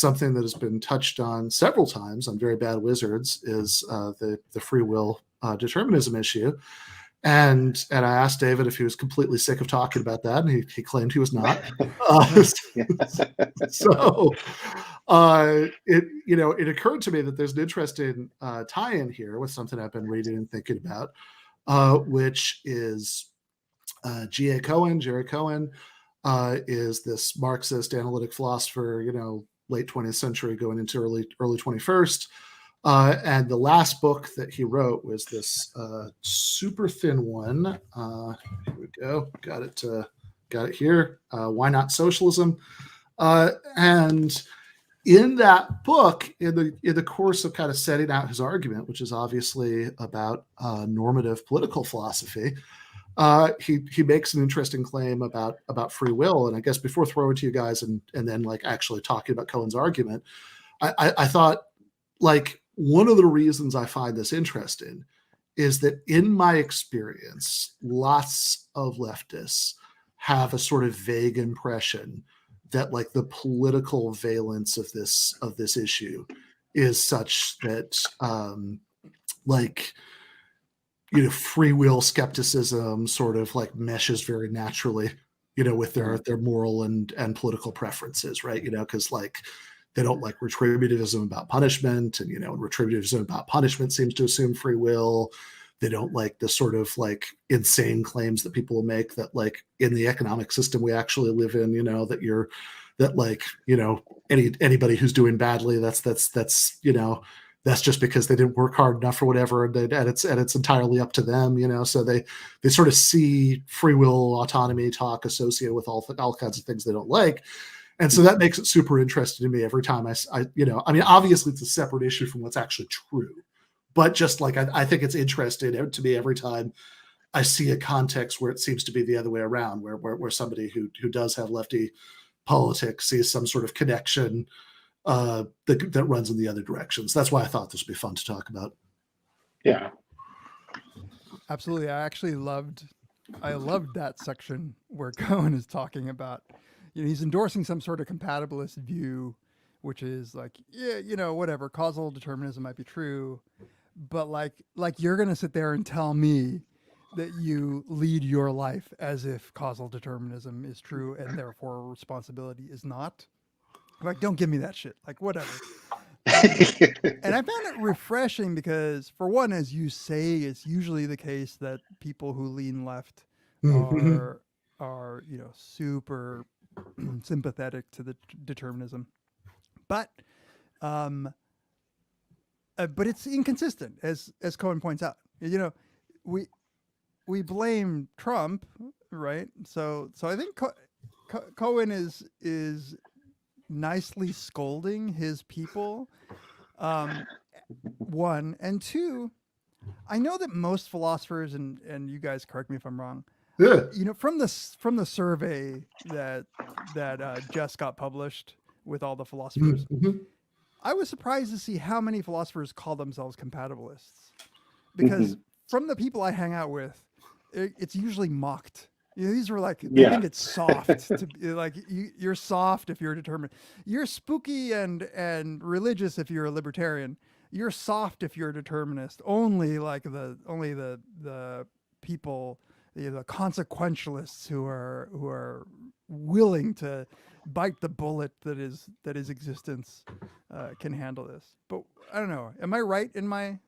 something that has been touched on several times on Very Bad Wizards is the free will determinism issue. And I asked David if he was completely sick of talking about that, and he claimed he was not. So it occurred to me that there's an interesting tie-in here with something I've been reading and thinking about, which is Jerry Cohen is this Marxist analytic philosopher, late 20th century going into early 21st. And the last book that he wrote was this super thin one. Here we go. Got it here. Why Not Socialism? And in that book, in the course of kind of setting out his argument, which is obviously about normative political philosophy, he makes an interesting claim about free will. And I guess before throwing to you guys and then like actually talking about Cohen's argument, I thought like one of the reasons I find this interesting is that in my experience, lots of leftists have a sort of vague impression that like the political valence of this issue is such that free will skepticism sort of like meshes very naturally, with their moral and political preferences, right? Because like they don't like retributivism about punishment, and retributivism about punishment seems to assume free will. They don't like the sort of like insane claims that people will make that like in the economic system we actually live in, anybody who's doing badly, that's just because they didn't work hard enough or whatever, and it's entirely up to them, So they sort of see free will autonomy talk associated with all kinds of things they don't like. And so that makes it super interesting to me every time obviously it's a separate issue from what's actually true, but just like, I think it's interesting to me every time I see a context where it seems to be the other way around, where somebody who does have lefty politics sees some sort of connection that runs in the other directions. That's why I thought this would be fun to talk about. Yeah, absolutely. I loved that section where Cohen is talking about, he's endorsing some sort of compatibilist view, which is like, whatever, causal determinism might be true, but like you're going to sit there and tell me that you lead your life as if causal determinism is true and therefore responsibility is not. Like, don't give me that shit. Like, whatever. And I found it refreshing because, for one, as you say, it's usually the case that people who lean left are super sympathetic to the determinism, but it's inconsistent, as Cohen points out. We blame Trump, right? So I think Cohen is nicely scolding his people. One and two, I know that most philosophers, and you guys correct me if I'm wrong. Yeah. From the survey that just got published with all the philosophers, I was surprised to see how many philosophers call themselves compatibilists, because from the people I hang out with, it's usually mocked. These were like, they think it's soft to be like, you're soft if you're a determined. You're spooky and religious if you're a libertarian. You're soft if you're a determinist. Only the people, the consequentialists who are willing to bite the bullet that is existence can handle this. But I don't know. Am I right in my?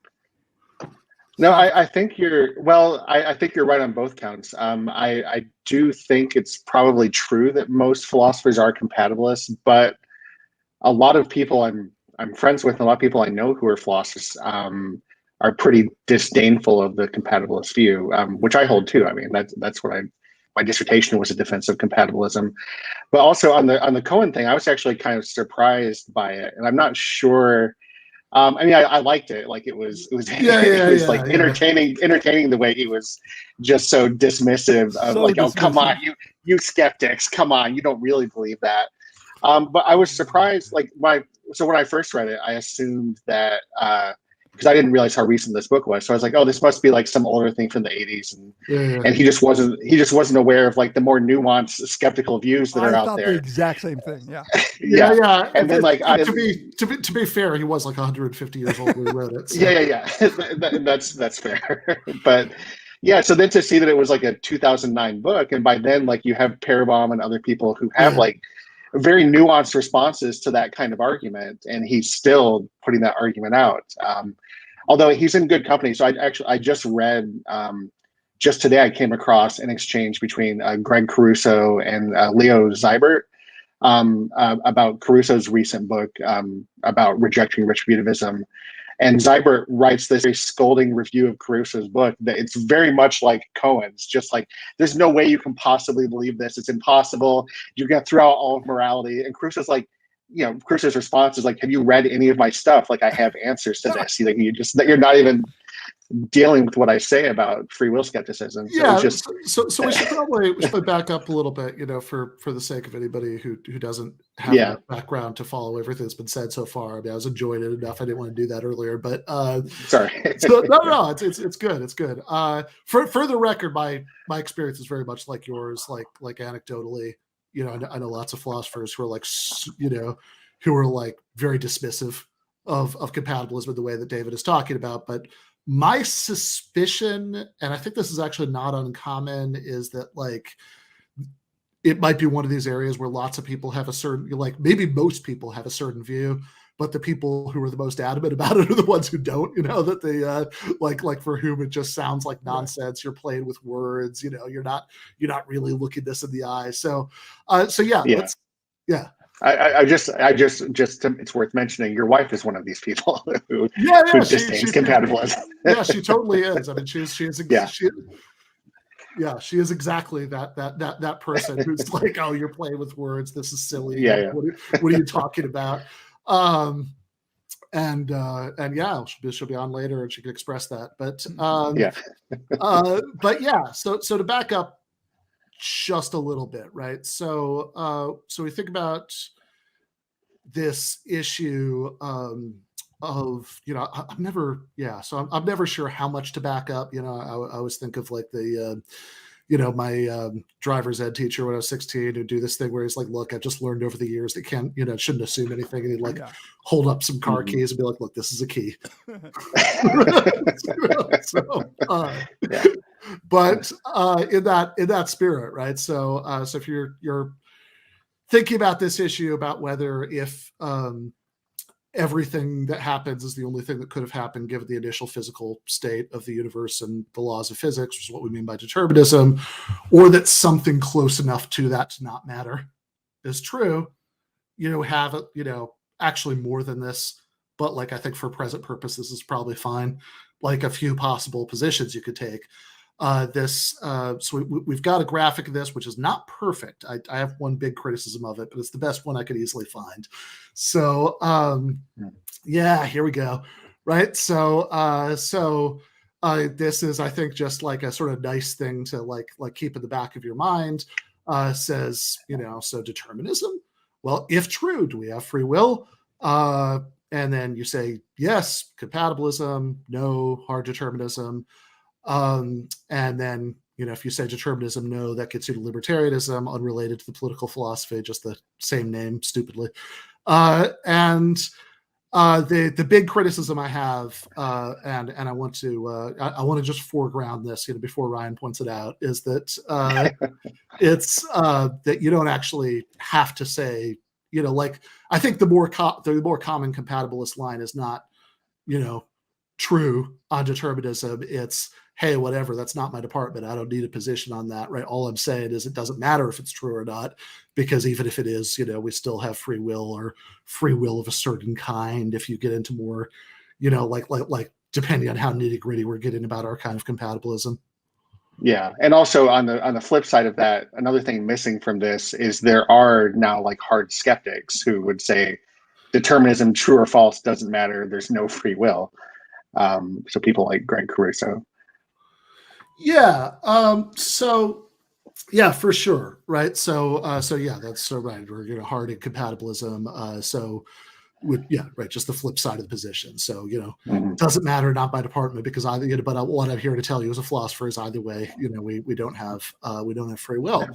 No, I think I think you're right on both counts. I do think it's probably true that most philosophers are compatibilists, but a lot of people I'm friends with, and a lot of people I know who are philosophers are pretty disdainful of the compatibilist view, which I hold too. I mean, that's what my dissertation was, a defense of compatibilism. But also on the Cohen thing, I was actually kind of surprised by it, and I'm not sure. I liked it. Like it was entertaining the way he was just so dismissive of oh, come on, you skeptics, come on, you don't really believe that. But I was surprised, when I first read it, I assumed that because I didn't realize how recent this book was. So I was like, oh, this must be like some older thing from the 80s. And Yeah. he just wasn't aware of like the more nuanced skeptical views that are I out thought there. the exact same thing. Yeah. Yeah. And then like to be fair, he was like 150 years old when he wrote it. So. Yeah. That's fair. But yeah, so then to see that it was like a 2009 book, and by then like you have Parabom and other people who have like very nuanced responses to that kind of argument, and he's still putting that argument out. Although he's in good company. So I just read just today, I came across an exchange between Greg Caruso and Leo Zibert about Caruso's recent book about rejecting retributivism. And Zibert writes this very scolding review of Caruso's book that it's very much like Cohen's, just like, there's no way you can possibly believe this. It's impossible. You're going to throw out all of morality. And Caruso's like, Caruso's response is like, have you read any of my stuff? Like, I have answers to this. Like, you're not even dealing with what I say about free will skepticism. So so we should probably back up a little bit, for the sake of anybody who doesn't have a background to follow everything that's been said so far. I mean, I was enjoying it enough. I didn't want to do that earlier, but sorry. So no, it's good. It's good. For the record, my experience is very much like yours, like anecdotally. I know lots of philosophers who are like, who are like very dismissive of compatibilism in the way that David is talking about. But my suspicion, and I think this is actually not uncommon, is that like it might be one of these areas where lots of people have a certain, like maybe most people have a certain view, but the people who are the most adamant about it are the ones who don't, that they like for whom it just sounds like nonsense. You're playing with words, you're not really looking this in the eye. So yeah. I just it's worth mentioning your wife is one of these people who disdains compatibilism. Yeah, she totally is. I mean, she is exactly that person who's like, oh, you're playing with words. This is silly. Yeah. What are you talking about? And she'll be on later and she can express that. But but yeah. So to back up just a little bit, right? So we think about this issue of I'm never sure how much to back up. I always think of like the my driver's ed teacher when I was 16 who'd do this thing where he's like, look, I've just learned over the years that shouldn't assume anything. And he'd like hold up some car keys and be like, look, this is a key. But in that spirit, right? So if you're thinking about this issue about whether if everything that happens is the only thing that could have happened given the initial physical state of the universe and the laws of physics, which is what we mean by determinism, or that something close enough to that to not matter is true, have actually more than this, but like I think for present purpose this is probably fine, like a few possible positions you could take. So we've got a graphic of this, which is not perfect. I have one big criticism of it, but it's the best one I could easily find. So here we go. Right. So this is, I think, just like a sort of nice thing to like keep in the back of your mind. Says, so determinism. Well, if true, do we have free will? And then you say yes, compatibilism, no, hard determinism. And then, if you say determinism, no, that gets you to libertarianism, unrelated to the political philosophy, just the same name, stupidly. And the big criticism I have, and I want to just foreground this, before Ryan points it out, is that it's that you don't actually have to say, like I think the more common compatibilist line is not, true on determinism. It's, hey, whatever, that's not my department. I don't need a position on that, right? All I'm saying is it doesn't matter if it's true or not, because even if it is, we still have free will, or free will of a certain kind. If you get into more, like depending on how nitty gritty we're getting about our kind of compatibilism. Yeah, and also on the flip side of that, another thing missing from this is there are now like hard skeptics who would say determinism, true or false, doesn't matter. There's no free will. So people like Greg Caruso. Yeah. So yeah, for sure. Right. So yeah, that's so right. We're hard in compatibilism. So just the flip side of the position. So, Mhm. doesn't matter, not by department, because either, but what I'm here to tell you as a philosopher is either way, we don't have free will.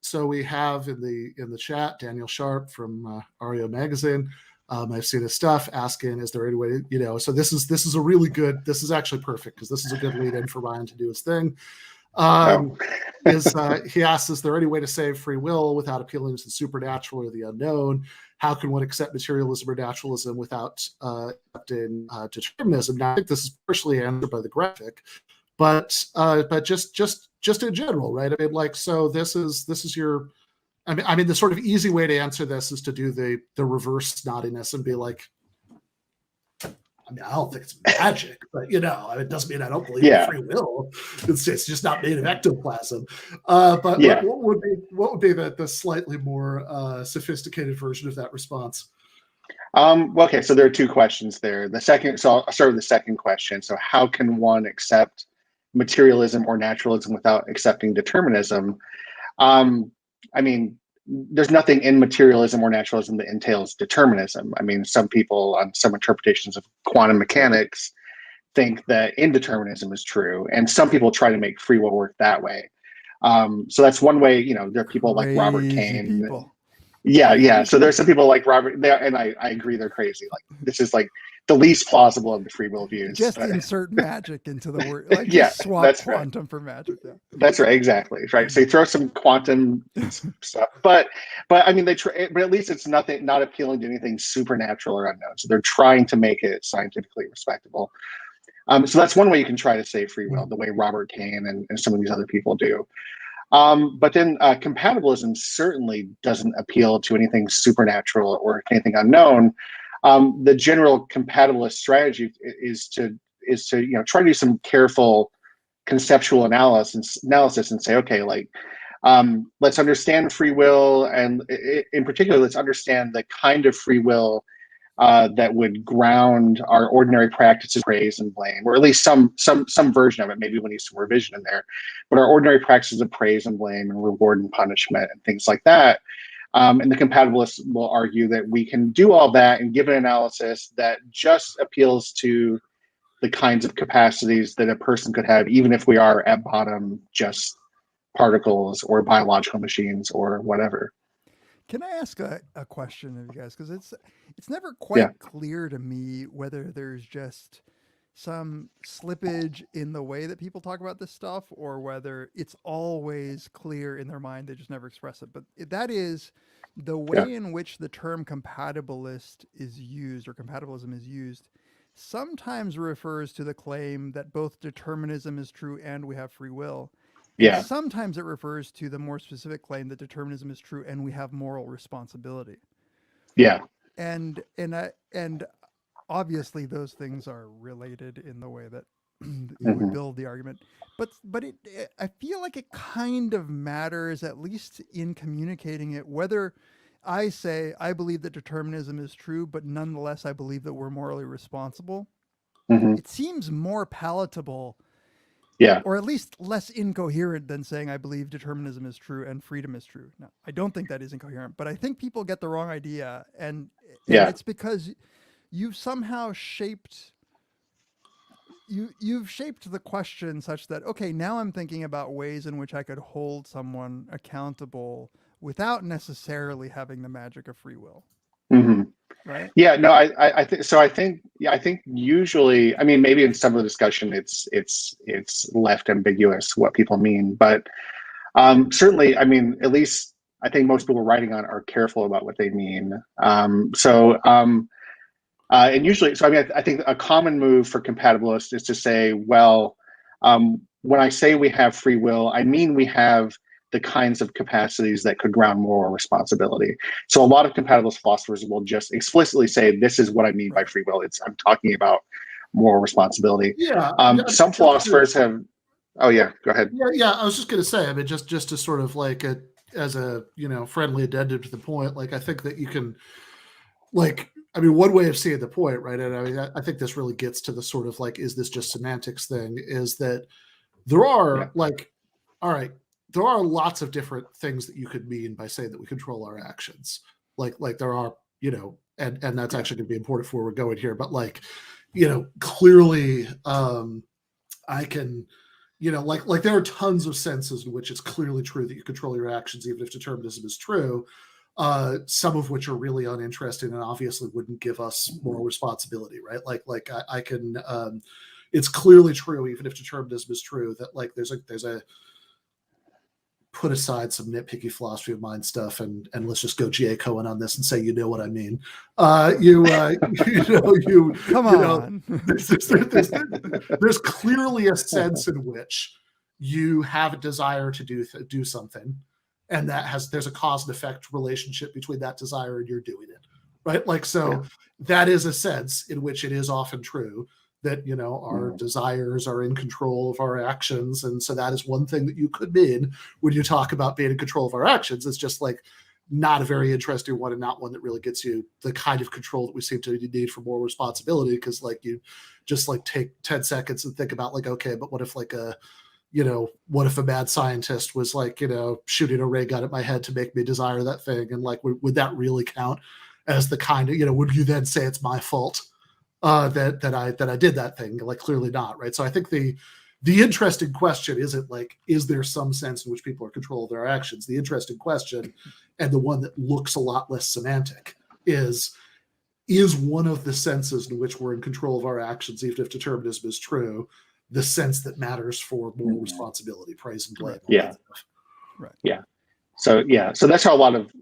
So we have in the chat Daniel Sharp from REO Magazine. I've seen his stuff asking, is there any way, so this is a really good, this is actually perfect because this is a good lead in for Ryan to do his thing. He asks, is there any way to save free will without appealing to the supernatural or the unknown? How can one accept materialism or naturalism without accepting determinism? Now, I think this is partially answered by the graphic, but just in general, right? I mean, so this is your, I mean, the sort of easy way to answer this is to do the reverse naughtiness and be like, I mean, I don't think it's magic, but it doesn't mean I don't believe in free will. It's just not made of ectoplasm. But what would be the slightly more sophisticated version of that response? Okay, so there are two questions there. So I'll start with the second question. So how can one accept materialism or naturalism without accepting determinism? I mean, there's nothing in materialism or naturalism that entails determinism. I mean, some people on some interpretations of quantum mechanics think that indeterminism is true, and some people try to make free will work that way. So that's one way. There are people like Robert Cain. Yeah. So there's some people like Robert, and I agree they're crazy. Like, this is like the least plausible of the free will views. Just insert magic into the word. Like, just swap quantum for magic. Yeah. That's right. Exactly. Right. So you throw some quantum stuff, but I mean, but at least it's not appealing to anything supernatural or unknown. So they're trying to make it scientifically respectable. So that's one way you can try to save free will, the way Robert Cain and some of these other people do. But then compatibilism certainly doesn't appeal to anything supernatural or anything unknown. The general compatibilist strategy is to try to do some careful conceptual analysis and say, okay, let's understand free will, and in particular, let's understand the kind of free will that would ground our ordinary practices, praise and blame, or at least some version of it. Maybe we need some revision in there, but our ordinary practices of praise and blame and reward and punishment and things like that. And the compatibilists will argue that we can do all that and give an analysis that just appeals to the kinds of capacities that a person could have, even if we are at bottom just particles or biological machines or whatever. Can I ask a question of you guys? Because it's never quite clear to me whether there's just some slippage in the way that people talk about this stuff, or whether it's always clear in their mind, they just never express it. But that is the way in which the term compatibilist is used, or compatibilism is used, sometimes refers to the claim that both determinism is true and we have free will. And sometimes it refers to the more specific claim that determinism is true and we have moral responsibility. Yeah. And obviously those things are related in the way that you would build the argument. But I feel like it kind of matters, at least in communicating it, whether I say I believe that determinism is true, but nonetheless I believe that we're morally responsible. It seems more palatable, or at least less incoherent than saying I believe determinism is true and freedom is true. Now, I don't think that is incoherent, but I think people get the wrong idea, and it's because you've somehow shaped the question such that, okay, now I'm thinking about ways in which I could hold someone accountable without necessarily having the magic of free will. Right? Yeah, no, I think so. I think usually, I mean, maybe in some of the discussion, it's left ambiguous what people mean, but certainly, I mean, at least I think most people writing on are careful about what they mean. And usually, so I mean, I think a common move for compatibilists is to say, well, when I say we have free will, I mean we have the kinds of capacities that could ground moral responsibility. So a lot of compatibilist philosophers will just explicitly say, this is what I mean by free will. I'm talking about moral responsibility. Some philosophers have, go ahead. Yeah, I was just going to say, I mean, just to sort of as a, friendly addendum to the point, I think that you can, I mean, one way of seeing the point, right? And I mean, I think this really gets to the sort of is this just semantics thing, is that there are all right, there are lots of different things that you could mean by saying that we control our actions. like there are, you know, and that's actually going to be important for where we're going here, but like, you know, clearly I can, you know, like there are tons of senses in which it's clearly true that you control your actions, even if determinism is true. Some of which are really uninteresting and obviously wouldn't give us moral responsibility, right? Like I can, it's clearly true, even if determinism is true, that like there's a put aside some nitpicky philosophy of mind stuff and let's just go G.A. Cohen on this and say, you know what I mean. You Come on. There's clearly a sense in which you have a desire to do something, and there's a cause and effect relationship between that desire and you're doing it, right? Like, so that is a sense in which it is often true that, you know, our desires are in control of our actions. And so that is one thing that you could mean when you talk about being in control of our actions. It's just like not a very interesting one, and not one that really gets you the kind of control that we seem to need for moral responsibility. Because like you just like take 10 seconds and think about like, okay, but what if like what if a mad scientist was like, you know, shooting a ray gun at my head to make me desire that thing? And like, would that really count as the kind of, you know, would you then say it's my fault that I did that thing? Like, clearly not, right? So I think the interesting question isn't like, is there some sense in which people are in control of their actions? The interesting question, and the one that looks a lot less semantic, is one of the senses in which we're in control of our actions, even if determinism is true, the sense that matters for moral responsibility, praise and blame. Yeah. Right. Yeah. So that's how a lot of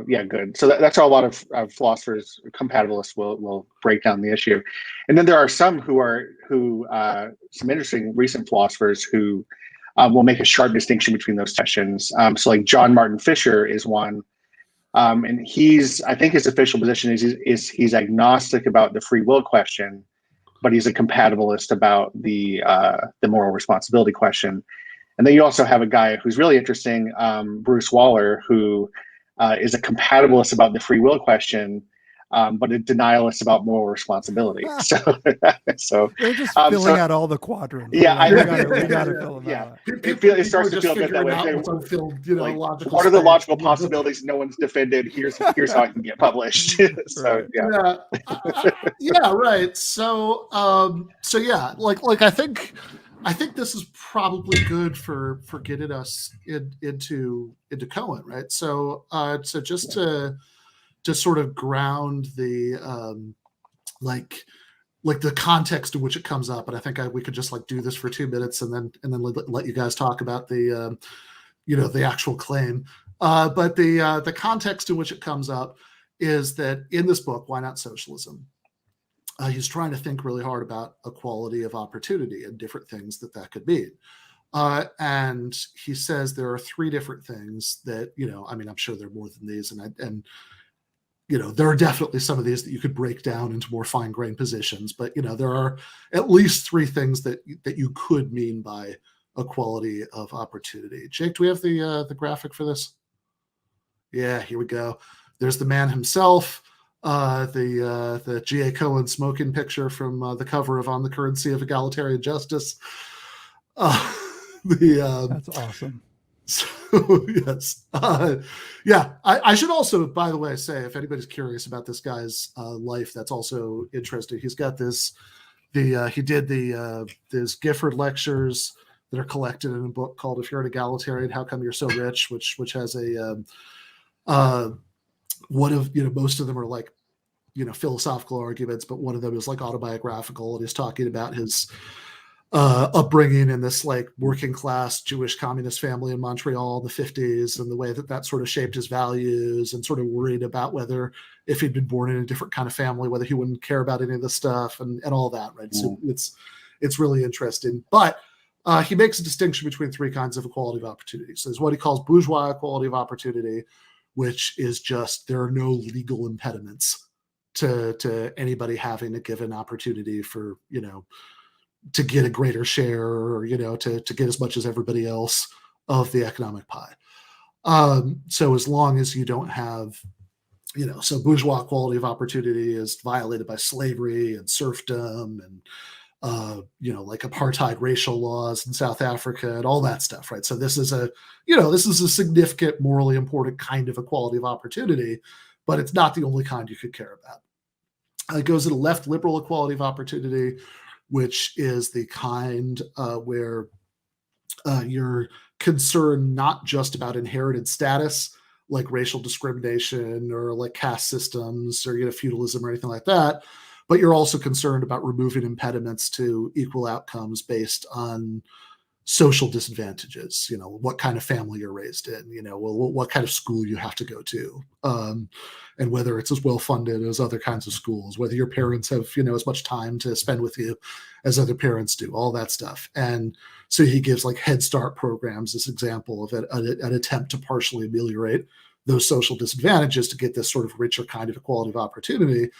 good. So that's how a lot of philosophers, compatibilists, will break down the issue. And then there are some some interesting recent philosophers who will make a sharp distinction between those questions. So like John Martin Fisher is one, and I think his official position is he's agnostic about the free will question, but he's a compatibilist about the moral responsibility question. And then you also have a guy who's really interesting, Bruce Waller, who is a compatibilist about the free will question, but a denialist about moral responsibility. So they're just filling out all the quadrants. Yeah, we gotta fill them out. It starts to feel a bit that way. What are the logical possibilities no one's defended? Here's how it can get published. So right. So yeah, like I think this is probably good for getting us into Cohen, right? So just to sort of ground the like the context in which it comes up, and I think we could just like do this for 2 minutes and then let you guys talk about the the actual claim. But the context in which it comes up is that in this book, Why Not Socialism? He's trying to think really hard about equality of opportunity and different things that could mean. And he says there are 3 different things that, I mean, I'm sure there are more than these. And there are definitely some of these that you could break down into more fine-grained positions. But, there are at least 3 things that you could mean by equality of opportunity. Jake, do we have the graphic for this? Yeah, here we go. There's the man himself. The G.A. Cohen smoking picture from the cover of On the Currency of Egalitarian Justice. That's awesome. So, yes. I should also, by the way, say, if anybody's curious about this guy's life, that's also interesting. He's got this, he did these Gifford lectures that are collected in a book called If You're an Egalitarian, How Come You're So Rich, which has a one of, most of them are like, philosophical arguments, but one of them is like autobiographical, and he's talking about his upbringing in this like working class Jewish communist family in Montreal in the 50s, and the way that sort of shaped his values, and sort of worried about whether if he'd been born in a different kind of family, whether he wouldn't care about any of this stuff and all that, right? So it's really interesting. But he makes a distinction between 3 kinds of equality of opportunity. So there's what he calls bourgeois equality of opportunity, which is just there are no legal impediments to anybody having a given opportunity for, to get a greater share, or, to get as much as everybody else of the economic pie. So as long as you don't have, so bourgeois equality of opportunity is violated by slavery and serfdom and, like apartheid racial laws in South Africa and all that stuff, right? So this is a significant, morally important kind of equality of opportunity. but it's not the only kind you could care about. It goes to the left liberal equality of opportunity, which is the kind where you're concerned not just about inherited status, like racial discrimination or like caste systems or feudalism or anything like that, but you're also concerned about removing impediments to equal outcomes based on social disadvantages, what kind of family you're raised in, what kind of school you have to go to, and whether it's as well funded as other kinds of schools, whether your parents have, as much time to spend with you as other parents do, all that stuff. And so he gives like Head Start programs as example of an attempt to partially ameliorate those social disadvantages to get this sort of richer kind of equality of opportunity.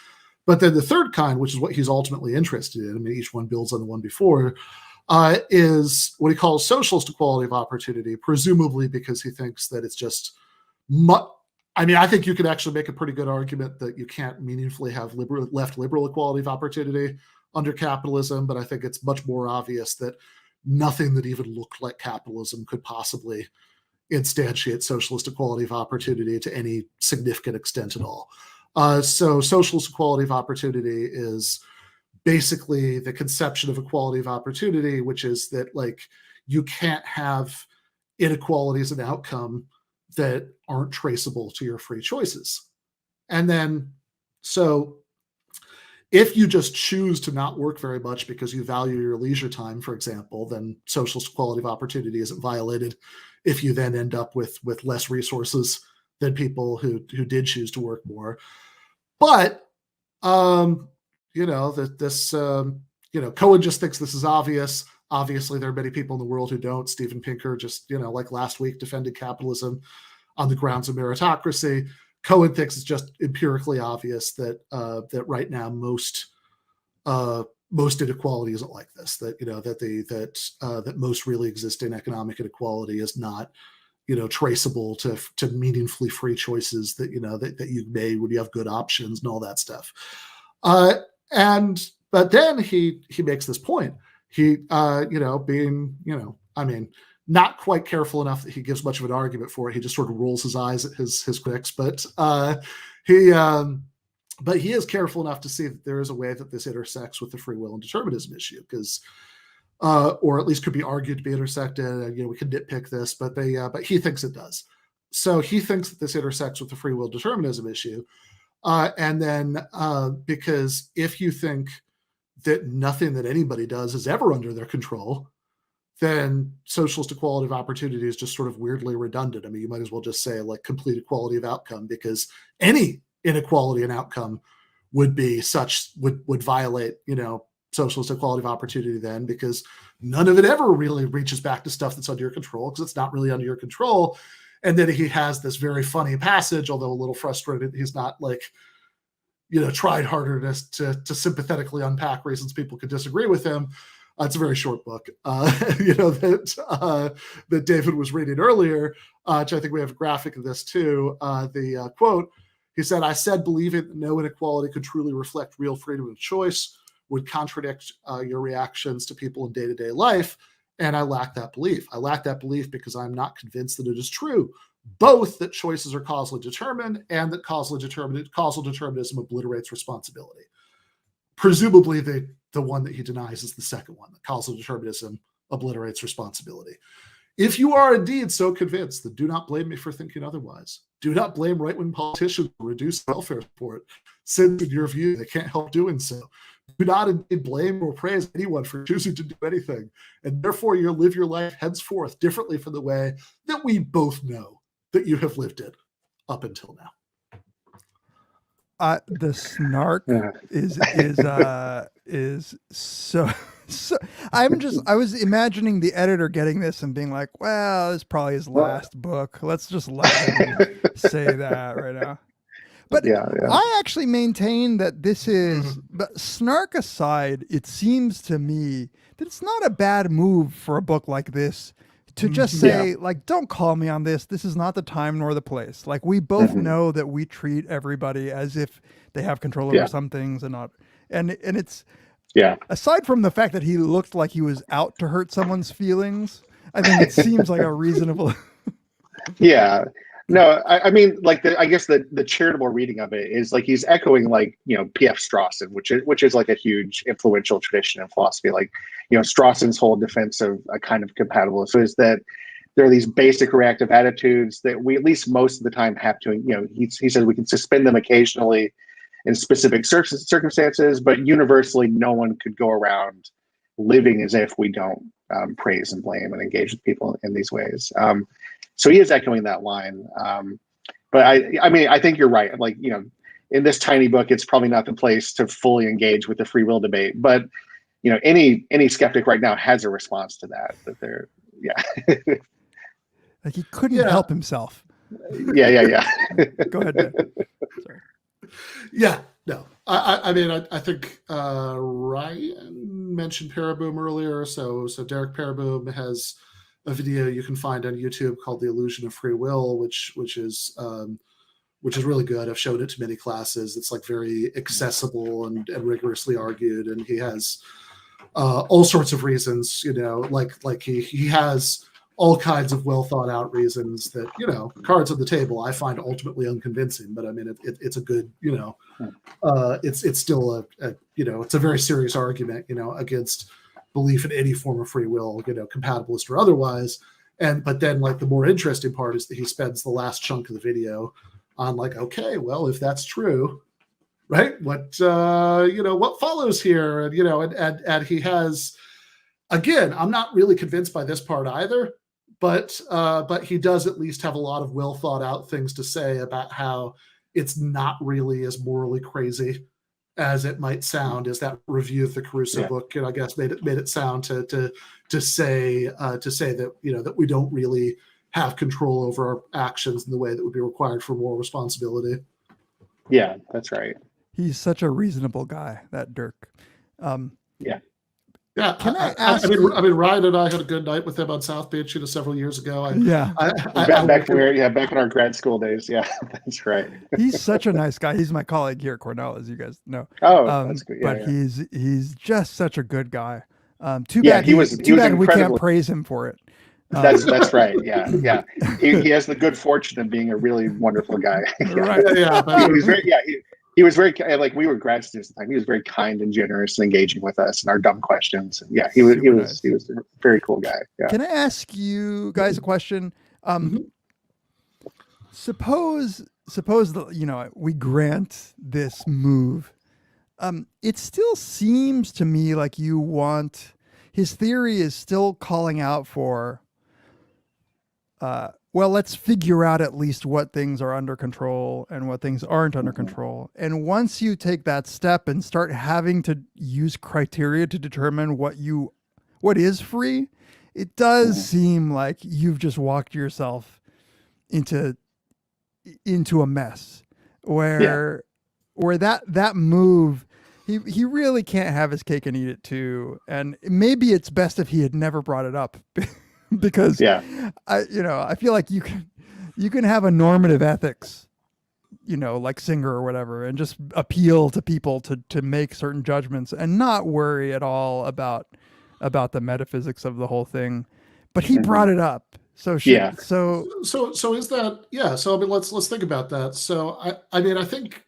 But then the third kind, which is what he's ultimately interested in, I mean, each one builds on the one before, is what he calls socialist equality of opportunity, presumably because he thinks that it's just I think you could actually make a pretty good argument that you can't meaningfully have left liberal equality of opportunity under capitalism, but I think it's much more obvious that nothing that even looked like capitalism could possibly instantiate socialist equality of opportunity to any significant extent at all. So socialist equality of opportunity is basically the conception of equality of opportunity, which is that like you can't have inequalities in outcome that aren't traceable to your free choices. And then, so if you just choose to not work very much because you value your leisure time, for example, then socialist equality of opportunity isn't violated if you then end up with less resources than people who did choose to work more. But Cohen just thinks this is obvious. Obviously, there are many people in the world who don't. Steven Pinker just, like last week, defended capitalism on the grounds of meritocracy. Cohen thinks it's just empirically obvious that that right now most inequality isn't like this. That that most really existing economic inequality is not traceable to meaningfully free choices that that you made when you have good options and all that stuff. But then he makes this point. He being not quite careful enough that he gives much of an argument for it. He just sort of rolls his eyes at his critics, but he is careful enough to see that there is a way that this intersects with the free will and determinism issue, because or at least could be argued to be intersected. We can nitpick this, but he thinks it does. So he thinks that this intersects with the free will determinism issue. And then because if you think that nothing that anybody does is ever under their control, then socialist equality of opportunity is just sort of weirdly redundant. I mean, you might as well just say like complete equality of outcome, because any inequality in outcome would violate, socialist equality of opportunity then, because none of it ever really reaches back to stuff that's under your control, because it's not really under your control. And then he has this very funny passage, although a little frustrated. He's not like, tried harder to sympathetically unpack reasons people could disagree with him. It's a very short book, that David was reading earlier, which I think we have a graphic of this too. The quote, he said, "I said believing that no inequality could truly reflect real freedom of choice would contradict your reactions to people in day-to-day life, and I lack that belief. I lack that belief because I'm not convinced that it is true, both that choices are causally determined and that causal determinism obliterates responsibility." Presumably the one that he denies is the second one, that causal determinism obliterates responsibility. If you are indeed so convinced, then do not blame me for thinking otherwise. Do not blame right-wing politicians for reducing welfare support, since in your view they can't help doing so. Do not indeed blame or praise anyone for choosing to do anything, and therefore you live your life henceforth differently from the way that we both know that you have lived it up until now. The snark is so I was imagining the editor getting this and being like, well, this is probably his last book. Let's just let him say that right now. But I actually maintain that this is, but snark aside, it seems to me that it's not a bad move for a book like this to just say, like, don't call me on this. This is not the time nor the place. Like, we both know that we treat everybody as if they have control over some things and not. And it's, aside from the fact that he looked like he was out to hurt someone's feelings, I think it seems like a reasonable. No, I mean, like I guess the charitable reading of it is like he's echoing like P.F. Strawson, which is like a huge influential tradition in philosophy. Like Strawson's whole defense of a kind of compatibilist is that there are these basic reactive attitudes that we at least most of the time have to. He says we can suspend them occasionally in specific circumstances, but universally, no one could go around living as if we don't praise and blame and engage with people in these ways. So he is echoing that line. But I mean, I think you're right. Like, in this tiny book, it's probably not the place to fully engage with the free will debate. But, any skeptic right now has a response to that they're, yeah. Like he couldn't help himself. Yeah. Go ahead, Ben. Sorry. Yeah, no. I mean, I think Ryan mentioned Paraboom earlier. So Derek Paraboom has a video you can find on YouTube called "The Illusion of Free Will," which is really good. I've showed it to many classes. It's like very accessible and rigorously argued, and he has all sorts of reasons. Like he has all kinds of well thought out reasons that cards on the table I find ultimately unconvincing, but I mean it's a good it's still it's a very serious argument against belief in any form of free will, compatibilist or otherwise. But then like the more interesting part is that he spends the last chunk of the video on like, okay, well, if that's true, right, what what follows here, and he has, again, I'm not really convinced by this part either, but he does at least have a lot of well thought out things to say about how it's not really as morally crazy as it might sound. As that review of the Caruso book, I guess made it sound to say that that we don't really have control over our actions in the way that would be required for moral responsibility. Yeah, that's right. He's such a reasonable guy, that Dirk. Yeah, Can I ask? I mean, Ryan and I had a good night with him on South Beach, several years ago. Back in our grad school days. Yeah, that's right. He's such a nice guy. He's my colleague here at Cornell, as you guys know. Oh, that's good. But he's just such a good guy. Too bad we can't praise him for it. That's right. Yeah. He has the good fortune of being a really wonderful guy. Right. He was very like, we were grad students at the time. He was very kind and generous and engaging with us and our dumb questions. And he was a very cool guy. Yeah. Can I ask you guys a question? Suppose that, we grant this move. It still seems to me like his theory is still calling out for, well, let's figure out at least what things are under control and what things aren't under control. And once you take that step and start having to use criteria to determine what is free, it does seem like you've just walked yourself into a mess where that move, he really can't have his cake and eat it too. And maybe it's best if he had never brought it up. Because I feel like you can have a normative ethics, like Singer or whatever, and just appeal to people to make certain judgments and not worry at all about the metaphysics of the whole thing. But he brought it up. So is that So I mean, let's think about that. So I think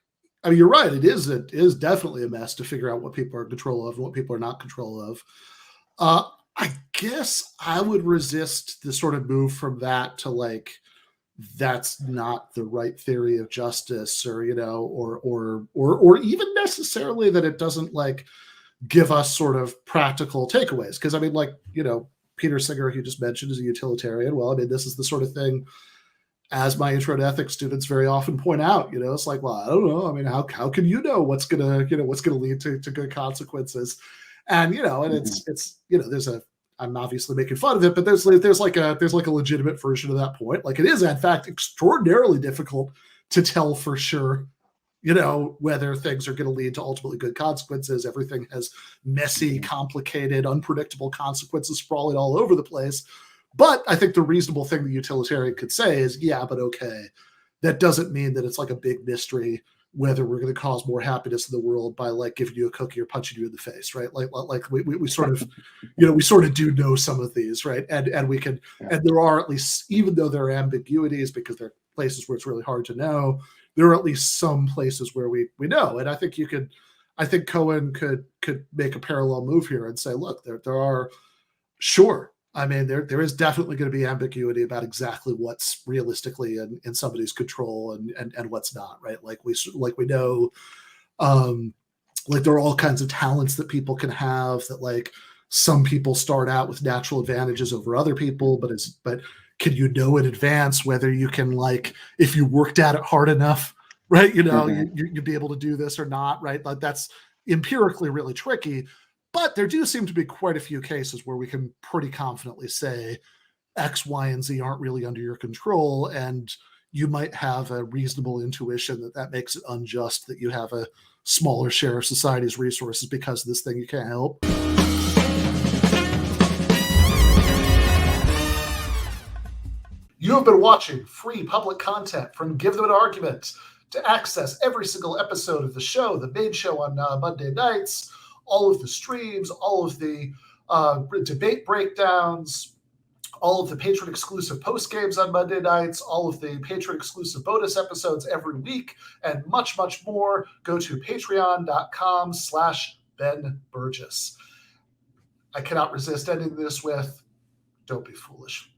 you're right. It is definitely a mess to figure out what people are in control of and what people are not in control of. I guess I would resist the sort of move from that to like, that's not the right theory of justice, or or even necessarily that it doesn't like give us sort of practical takeaways. Because I mean, like, Peter Singer, who you just mentioned, is a utilitarian. Well, I mean, this is the sort of thing, as my intro to ethics students very often point out, it's like, well, I don't know. I mean, how can you know what's gonna lead to good consequences? And it's I'm obviously making fun of it, but there's like a legitimate version of that point. Like, it is in fact extraordinarily difficult to tell for sure, whether things are going to lead to ultimately good consequences. Everything has messy, complicated, unpredictable consequences sprawling all over the place. But I think the reasonable thing the utilitarian could say is, yeah, but okay, that doesn't mean that it's like a big mystery whether we're going to cause more happiness in the world by like giving you a cookie or punching you in the face, right? Like we sort of, we sort of do know some of these, right? And we can, and there are, at least, even though there are ambiguities because they're places where it's really hard to know, there are at least some places where we know. And I think Cohen could make a parallel move here and say, look, there are, sure, I mean, there is definitely going to be ambiguity about exactly what's realistically in somebody's control and what's not, right? Like we know, like there are all kinds of talents that people can have, that like some people start out with natural advantages over other people, but can you know in advance whether you can, like, if you worked at it hard enough, right? You'd be able to do this or not, right? Like that's empirically really tricky. But there do seem to be quite a few cases where we can pretty confidently say X, Y, and Z aren't really under your control, and you might have a reasonable intuition that makes it unjust that you have a smaller share of society's resources because of this thing you can't help. You have been watching free public content from Give Them an Argument. To access every single episode of the show, the main show on Monday nights, all of the streams, all of the debate breakdowns, all of the patron-exclusive post-games on Monday nights, all of the patron-exclusive bonus episodes every week, and much, much more, go to patreon.com/Ben Burgis. I cannot resist ending this with, don't be foolish.